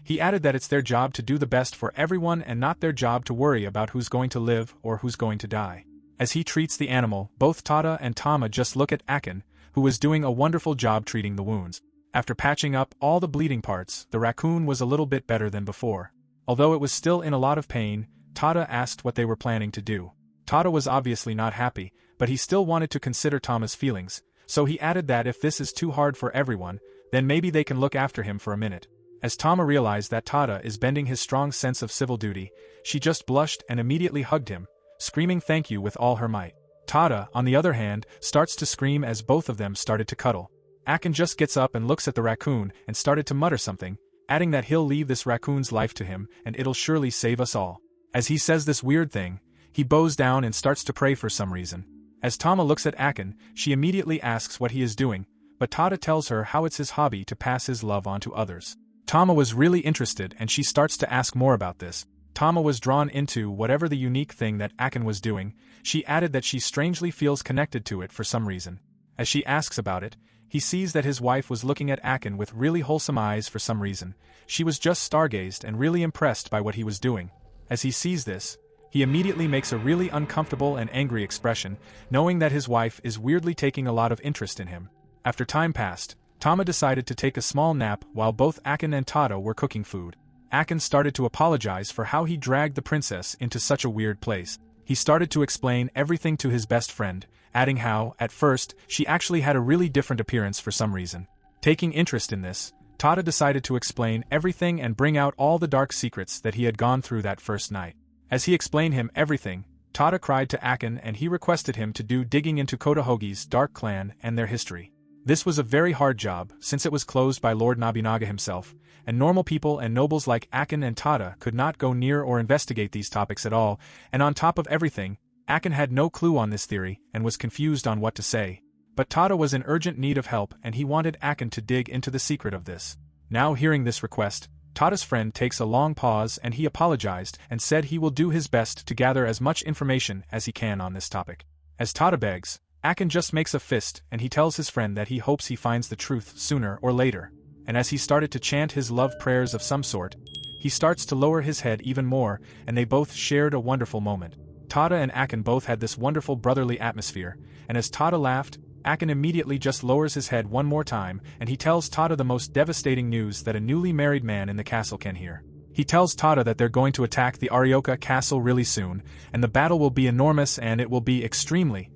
He added that it's their job to do the best for everyone and not their job to worry about who's going to live or who's going to die. As he treats the animal, both Tada and Tama just look at Akin, who was doing a wonderful job treating the wounds. After patching up all the bleeding parts, the raccoon was a little bit better than before. Although it was still in a lot of pain, Tada asked what they were planning to do. Tada was obviously not happy, but he still wanted to consider Tama's feelings, so he added that if this is too hard for everyone, then maybe they can look after him for a minute. As Tama realized that Tada is bending his strong sense of civil duty, she just blushed and immediately hugged him, screaming thank you with all her might. Tada, on the other hand, starts to scream as both of them started to cuddle. Akin just gets up and looks at the raccoon and started to mutter something, adding that he'll leave this raccoon's life to him and it'll surely save us all. As he says this weird thing, he bows down and starts to pray for some reason. As Tama looks at Akin, she immediately asks what he is doing, but Tada tells her how it's his hobby to pass his love on to others. Tama was really interested and she starts to ask more about this. Tama was drawn into whatever the unique thing that Akin was doing. She added that she strangely feels connected to it for some reason. As she asks about it, he sees that his wife was looking at Akin with really wholesome eyes for some reason. She was just stargazed and really impressed by what he was doing. As he sees this, he immediately makes a really uncomfortable and angry expression, knowing that his wife is weirdly taking a lot of interest in him. After time passed, Tama decided to take a small nap while both Akin and Tada were cooking food. Akin started to apologize for how he dragged the princess into such a weird place. He started to explain everything to his best friend, adding how, at first, she actually had a really different appearance for some reason. Taking interest in this, Tada decided to explain everything and bring out all the dark secrets that he had gone through that first night. As he explained him everything, Tada cried to Akin and he requested him to do digging into Kotohogi's dark clan and their history. This was a very hard job, since it was closed by Lord Nobunaga himself, and normal people and nobles like Akin and Tada could not go near or investigate these topics at all, and on top of everything, Akin had no clue on this theory and was confused on what to say. But Tada was in urgent need of help and he wanted Akin to dig into the secret of this. Now hearing this request, Tada's friend takes a long pause and he apologized and said he will do his best to gather as much information as he can on this topic. As Tada begs, Akin just makes a fist and he tells his friend that he hopes he finds the truth sooner or later. And as he started to chant his love prayers of some sort, he starts to lower his head even more, and they both shared a wonderful moment. Tada and Akin both had this wonderful brotherly atmosphere, and as Tada laughed, Akin immediately just lowers his head one more time and he tells Tada the most devastating news that a newly married man in the castle can hear. He tells Tada that they're going to attack the Arioka castle really soon, and the battle will be enormous and it will be extremely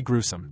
gruesome.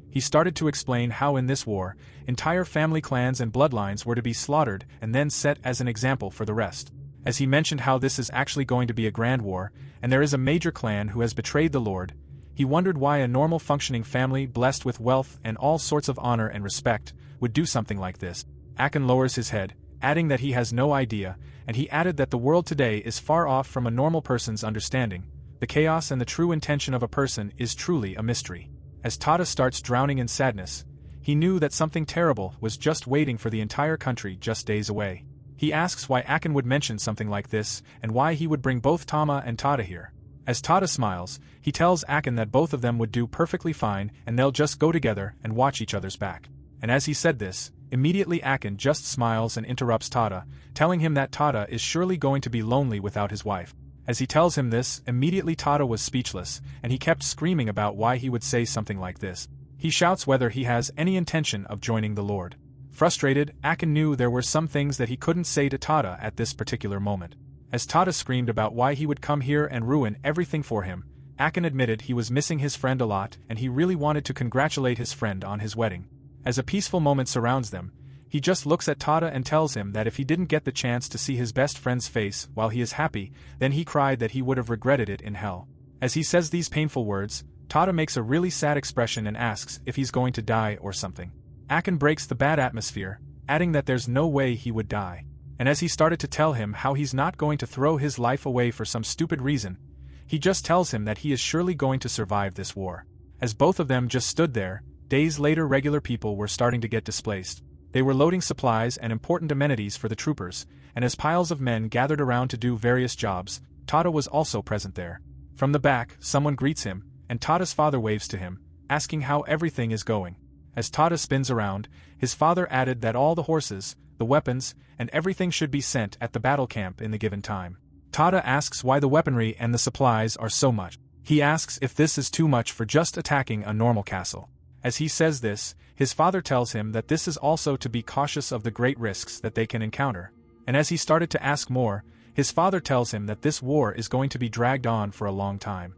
He started to explain how in this war, entire family clans and bloodlines were to be slaughtered and then set as an example for the rest. As he mentioned how this is actually going to be a grand war, and there is a major clan who has betrayed the Lord, he wondered why a normal functioning family blessed with wealth and all sorts of honor and respect would do something like this. Akin lowers his head, adding that he has no idea, and he added that the world today is far off from a normal person's understanding. The chaos and the true intention of a person is truly a mystery. As Tada starts drowning in sadness, he knew that something terrible was just waiting for the entire country just days away. He asks why Akin would mention something like this and why he would bring both Tama and Tada here. As Tada smiles, he tells Akin that both of them would do perfectly fine and they'll just go together and watch each other's back. And as he said this, immediately Akin just smiles and interrupts Tada, telling him that Tada is surely going to be lonely without his wife. As he tells him this, immediately Tada was speechless, and he kept screaming about why he would say something like this. He shouts whether he has any intention of joining the Lord. Frustrated, Akin knew there were some things that he couldn't say to Tada at this particular moment. As Tada screamed about why he would come here and ruin everything for him, Akin admitted he was missing his friend a lot and he really wanted to congratulate his friend on his wedding. As a peaceful moment surrounds them, he just looks at Tada and tells him that if he didn't get the chance to see his best friend's face while he is happy, then he cried that he would have regretted it in hell. As he says these painful words, Tada makes a really sad expression and asks if he's going to die or something. Akin breaks the bad atmosphere, adding that there's no way he would die. And as he started to tell him how he's not going to throw his life away for some stupid reason, he just tells him that he is surely going to survive this war. As both of them just stood there, days later regular people were starting to get displaced. They were loading supplies and important amenities for the troopers, and as piles of men gathered around to do various jobs, Tada was also present there. From the back, someone greets him, and Tada's father waves to him, asking how everything is going. As Tada spins around, his father added that all the horses, the weapons, and everything should be sent at the battle camp in the given time. Tada asks why the weaponry and the supplies are so much. He asks if this is too much for just attacking a normal castle. As he says this, his father tells him that this is also to be cautious of the great risks that they can encounter. And as he started to ask more, his father tells him that this war is going to be dragged on for a long time.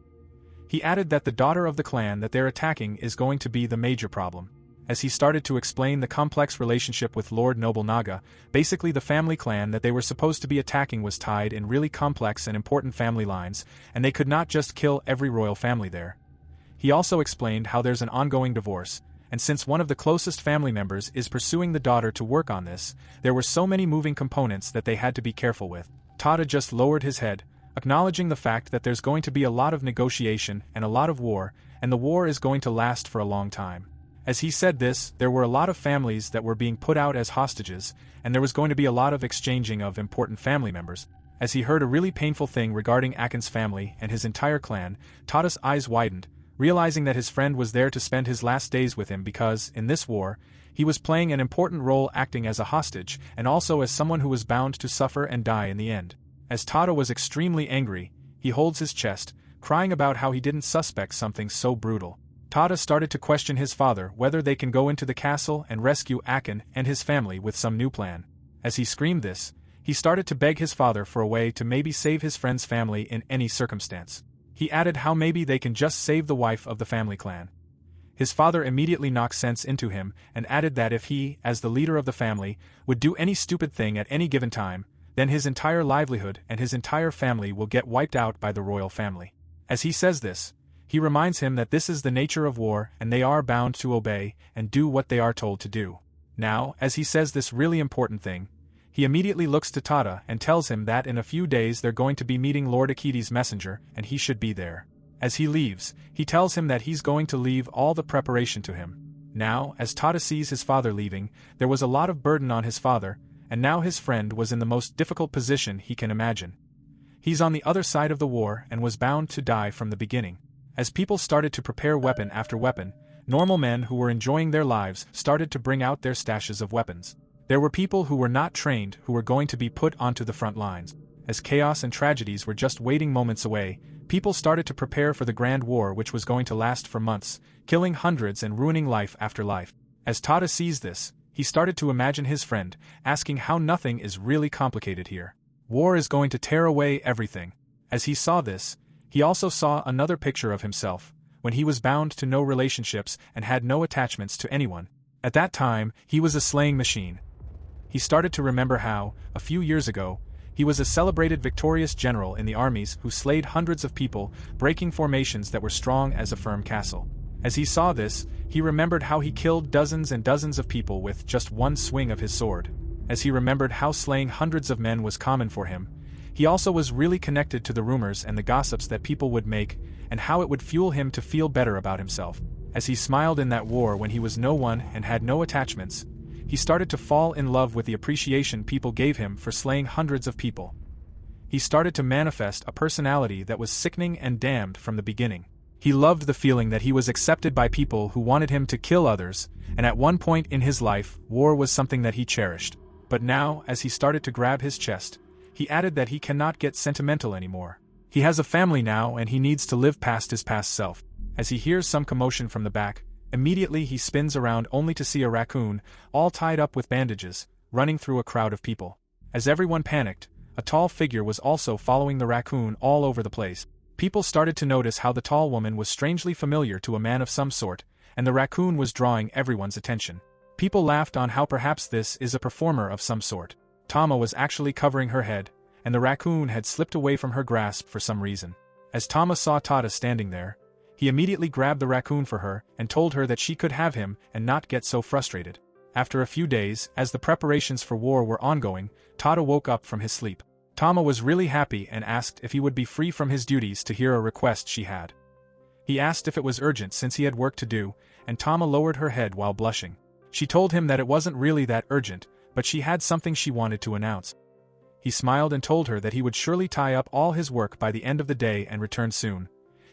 He added that the daughter of the clan that they're attacking is going to be the major problem. As he started to explain the complex relationship with Lord Nobunaga, basically the family clan that they were supposed to be attacking was tied in really complex and important family lines, and they could not just kill every royal family there. He also explained how there's an ongoing divorce, and since one of the closest family members is pursuing the daughter to work on this, there were so many moving components that they had to be careful with. Tada just lowered his head, acknowledging the fact that there's going to be a lot of negotiation and a lot of war, and the war is going to last for a long time. As he said this, there were a lot of families that were being put out as hostages, and there was going to be a lot of exchanging of important family members. As he heard a really painful thing regarding Akin's family and his entire clan, Tada's eyes widened, realizing that his friend was there to spend his last days with him because, in this war, he was playing an important role acting as a hostage and also as someone who was bound to suffer and die in the end. As Tada was extremely angry, he holds his chest, crying about how he didn't suspect something so brutal. Tada started to question his father whether they can go into the castle and rescue Akin and his family with some new plan. As he screamed this, he started to beg his father for a way to maybe save his friend's family in any circumstance. He added how maybe they can just save the wife of the family clan. His father immediately knocked sense into him and added that if he, as the leader of the family, would do any stupid thing at any given time, then his entire livelihood and his entire family will get wiped out by the royal family. As he says this, he reminds him that this is the nature of war and they are bound to obey and do what they are told to do. Now, as he says this really important thing, he immediately looks to Tada and tells him that in a few days they're going to be meeting Lord Akidi's messenger and he should be there. As he leaves, he tells him that he's going to leave all the preparation to him. Now, as Tada sees his father leaving, there was a lot of burden on his father, and now his friend was in the most difficult position he can imagine. He's on the other side of the war and was bound to die from the beginning. As people started to prepare weapon after weapon, normal men who were enjoying their lives started to bring out their stashes of weapons. There were people who were not trained who were going to be put onto the front lines. As chaos and tragedies were just waiting moments away, people started to prepare for the Grand War which was going to last for months, killing hundreds and ruining life after life. As Tada sees this, he started to imagine his friend, asking how nothing is really complicated here. War is going to tear away everything. As he saw this, he also saw another picture of himself, when he was bound to no relationships and had no attachments to anyone. At that time, he was a slaying machine. He started to remember how, a few years ago, he was a celebrated victorious general in the armies who slayed hundreds of people, breaking formations that were strong as a firm castle. As he saw this, he remembered how he killed dozens and dozens of people with just one swing of his sword. As he remembered how slaying hundreds of men was common for him, he also was really connected to the rumors and the gossips that people would make, and how it would fuel him to feel better about himself. As he smiled in that war when he was no one and had no attachments, he started to fall in love with the appreciation people gave him for slaying hundreds of people. He started to manifest a personality that was sickening and damned from the beginning. He loved the feeling that he was accepted by people who wanted him to kill others, and at one point in his life, war was something that he cherished. But now, as he started to grab his chest, he added that he cannot get sentimental anymore. He has a family now and he needs to live past his past self. As he hears some commotion from the back, immediately he spins around only to see a raccoon, all tied up with bandages, running through a crowd of people. As everyone panicked, a tall figure was also following the raccoon all over the place. People started to notice how the tall woman was strangely familiar to a man of some sort, and the raccoon was drawing everyone's attention. People laughed on how perhaps this is a performer of some sort. Tama was actually covering her head, and the raccoon had slipped away from her grasp for some reason. As Tama saw Tada standing there, he immediately grabbed the raccoon for her and told her that she could have him and not get so frustrated. After a few days, as the preparations for war were ongoing, Tada woke up from his sleep. Tama was really happy and asked if he would be free from his duties to hear a request she had. He asked if it was urgent since he had work to do, and Tama lowered her head while blushing. She told him that it wasn't really that urgent, but she had something she wanted to announce. He smiled and told her that he would surely tie up all his work by the end of the day and return soon.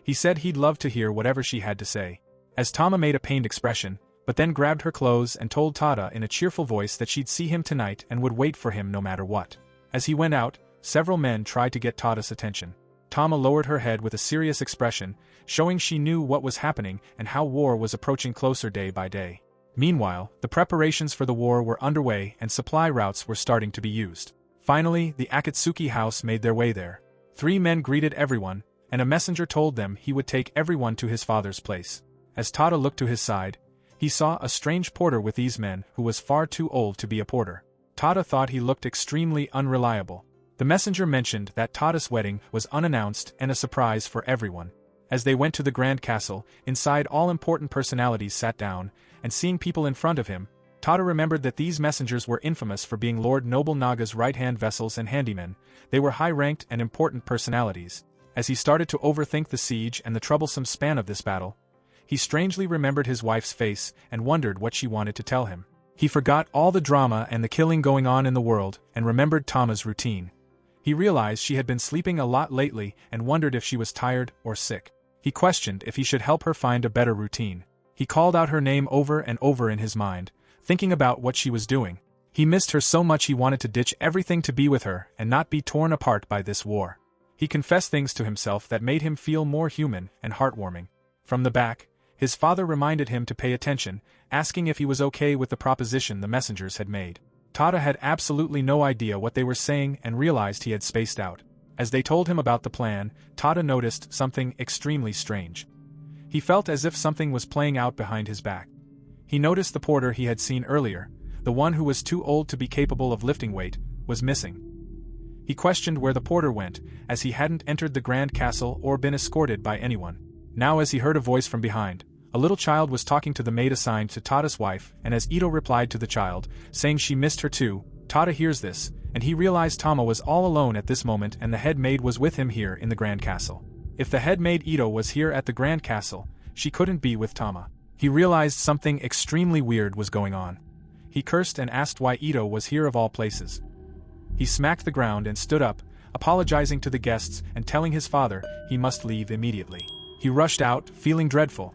He said he'd love to hear whatever she had to say. As Tama made a pained expression, but then grabbed her clothes and told Tada in a cheerful voice that she'd see him tonight and would wait for him no matter what. As he went out, several men tried to get Tada's attention. Tama lowered her head with a serious expression, showing she knew what was happening and how war was approaching closer day by day. Meanwhile, the preparations for the war were underway and supply routes were starting to be used. Finally, the Akatsuki house made their way there. 3 men greeted everyone, and a messenger told them he would take everyone to his father's place. As Tada looked to his side, he saw a strange porter with these men who was far too old to be a porter. Tada thought he looked extremely unreliable. The messenger mentioned that Tada's wedding was unannounced and a surprise for everyone. As they went to the grand castle, inside all important personalities sat down, and seeing people in front of him, Tada remembered that these messengers were infamous for being Lord Noble Naga's right-hand vessels and handymen. They were high-ranked and important personalities. As he started to overthink the siege and the troublesome span of this battle, he strangely remembered his wife's face and wondered what she wanted to tell him. He forgot all the drama and the killing going on in the world and remembered Tama's routine. He realized she had been sleeping a lot lately and wondered if she was tired or sick. He questioned if he should help her find a better routine. He called out her name over and over in his mind, thinking about what she was doing. He missed her so much he wanted to ditch everything to be with her and not be torn apart by this war. He confessed things to himself that made him feel more human and heartwarming. From the back, his father reminded him to pay attention, asking if he was okay with the proposition the messengers had made. Tada had absolutely no idea what they were saying and realized he had spaced out. As they told him about the plan, Tada noticed something extremely strange. He felt as if something was playing out behind his back. He noticed the porter he had seen earlier, the one who was too old to be capable of lifting weight, was missing. He questioned where the porter went, as he hadn't entered the grand castle or been escorted by anyone. Now as he heard a voice from behind, a little child was talking to the maid assigned to Tada's wife, and as Ito replied to the child, saying she missed her too, Tada hears this, and he realized Tama was all alone at this moment and the head maid was with him here in the grand castle. If the head maid Ito was here at the grand castle, she couldn't be with Tama. He realized something extremely weird was going on. He cursed and asked why Ito was here of all places. He smacked the ground and stood up, apologizing to the guests and telling his father he must leave immediately. He rushed out, feeling dreadful.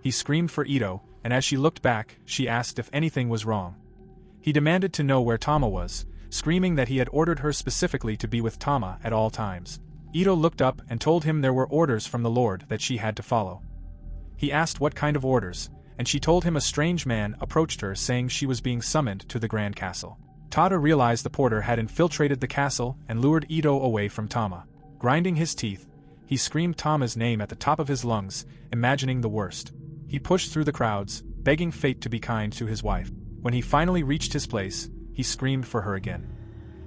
He screamed for Ito, and as she looked back, she asked if anything was wrong. He demanded to know where Tama was, screaming that he had ordered her specifically to be with Tama at all times. Ito looked up and told him there were orders from the Lord that she had to follow. He asked what kind of orders, and she told him a strange man approached her saying she was being summoned to the grand castle. Tada realized the porter had infiltrated the castle and lured Ito away from Tama. Grinding his teeth, he screamed Tama's name at the top of his lungs, imagining the worst. He pushed through the crowds, begging fate to be kind to his wife. When he finally reached his place, he screamed for her again.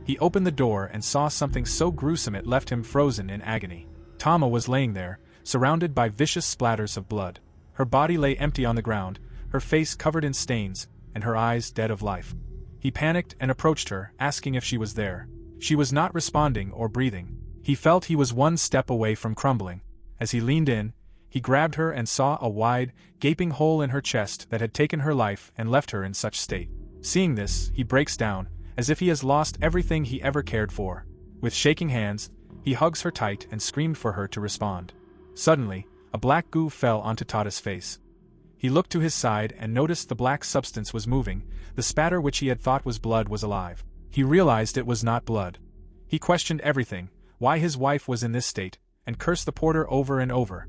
He opened the door and saw something so gruesome it left him frozen in agony. Tama was laying there, surrounded by vicious splatters of blood. Her body lay empty on the ground, her face covered in stains, and her eyes dead of life. He panicked and approached her, asking if she was there. She was not responding or breathing. He felt he was one step away from crumbling. As he leaned in, he grabbed her and saw a wide, gaping hole in her chest that had taken her life and left her in such state. Seeing this, he breaks down, as if he has lost everything he ever cared for. With shaking hands, he hugs her tight and screamed for her to respond. Suddenly, a black goo fell onto Tada's face. He looked to his side and noticed the black substance was moving. The spatter which he had thought was blood was alive. He realized it was not blood. He questioned everything, why his wife was in this state, and cursed the porter over and over.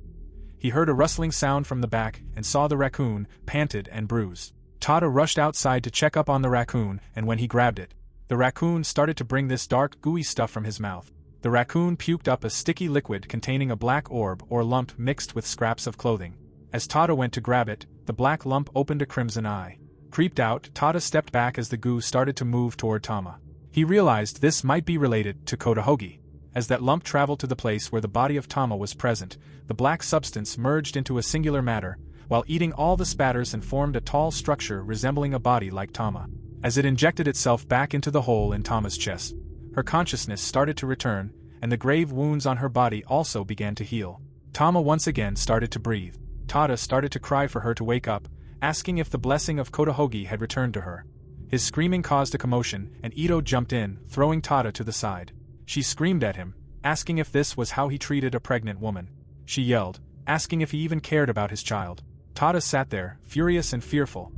He heard a rustling sound from the back and saw the raccoon, panted and bruised. Tada rushed outside to check up on the raccoon, and when he grabbed it, the raccoon started to bring this dark, gooey stuff from his mouth. The raccoon puked up a sticky liquid containing a black orb or lump mixed with scraps of clothing. As Tada went to grab it, the black lump opened a crimson eye. Creeped out, Tada stepped back as the goo started to move toward Tama. He realized this might be related to Kodahogi. As that lump traveled to the place where the body of Tama was present, the black substance merged into a singular matter, while eating all the spatters and formed a tall structure resembling a body like Tama. As it injected itself back into the hole in Tama's chest, her consciousness started to return, and the grave wounds on her body also began to heal. Tama once again started to breathe. Tada started to cry for her to wake up, asking if the blessing of Kodahogi had returned to her. His screaming caused a commotion, and Ito jumped in, throwing Tada to the side. She screamed at him, asking if this was how he treated a pregnant woman. She yelled, asking if he even cared about his child. Tada sat there, furious and fearful.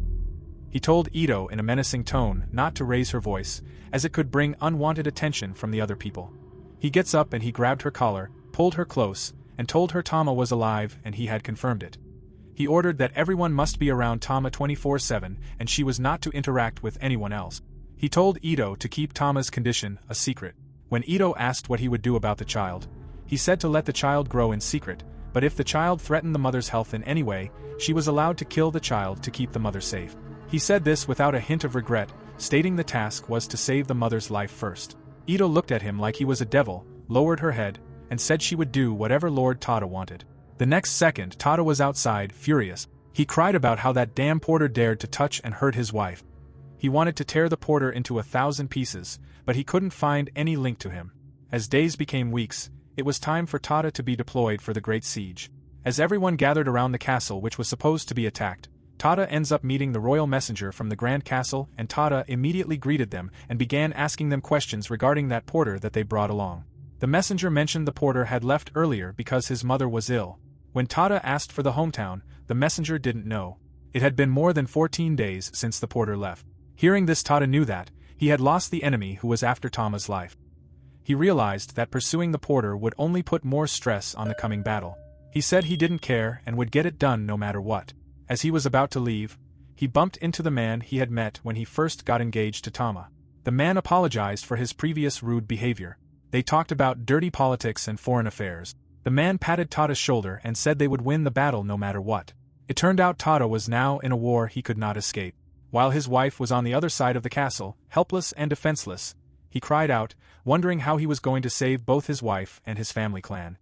He told Ito in a menacing tone not to raise her voice, as it could bring unwanted attention from the other people. He gets up and he grabbed her collar, pulled her close, and told her Tama was alive and he had confirmed it. He ordered that everyone must be around Tama 24/7 and she was not to interact with anyone else. He told Ito to keep Tama's condition a secret. When Ito asked what he would do about the child, he said to let the child grow in secret, but if the child threatened the mother's health in any way, she was allowed to kill the child to keep the mother safe. He said this without a hint of regret, stating the task was to save the mother's life first. Ito looked at him like he was a devil, lowered her head, and said she would do whatever Lord Tada wanted. The next second, Tada was outside, furious. He cried about how that damn porter dared to touch and hurt his wife. He wanted to tear the porter into 1,000 pieces, but he couldn't find any link to him. As days became weeks, it was time for Tada to be deployed for the Great Siege. As everyone gathered around the castle which was supposed to be attacked, Tada ends up meeting the royal messenger from the Grand Castle, and Tada immediately greeted them and began asking them questions regarding that porter that they brought along. The messenger mentioned the porter had left earlier because his mother was ill. When Tada asked for the hometown, the messenger didn't know. It had been more than 14 days since the porter left. Hearing this, Tada knew that he had lost the enemy who was after Tama's life. He realized that pursuing the porter would only put more stress on the coming battle. He said he didn't care and would get it done no matter what. As he was about to leave, he bumped into the man he had met when he first got engaged to Tama. The man apologized for his previous rude behavior. They talked about dirty politics and foreign affairs. The man patted Tada's shoulder and said they would win the battle no matter what. It turned out Tada was now in a war he could not escape. While his wife was on the other side of the castle, helpless and defenseless, he cried out, wondering how he was going to save both his wife and his family clan.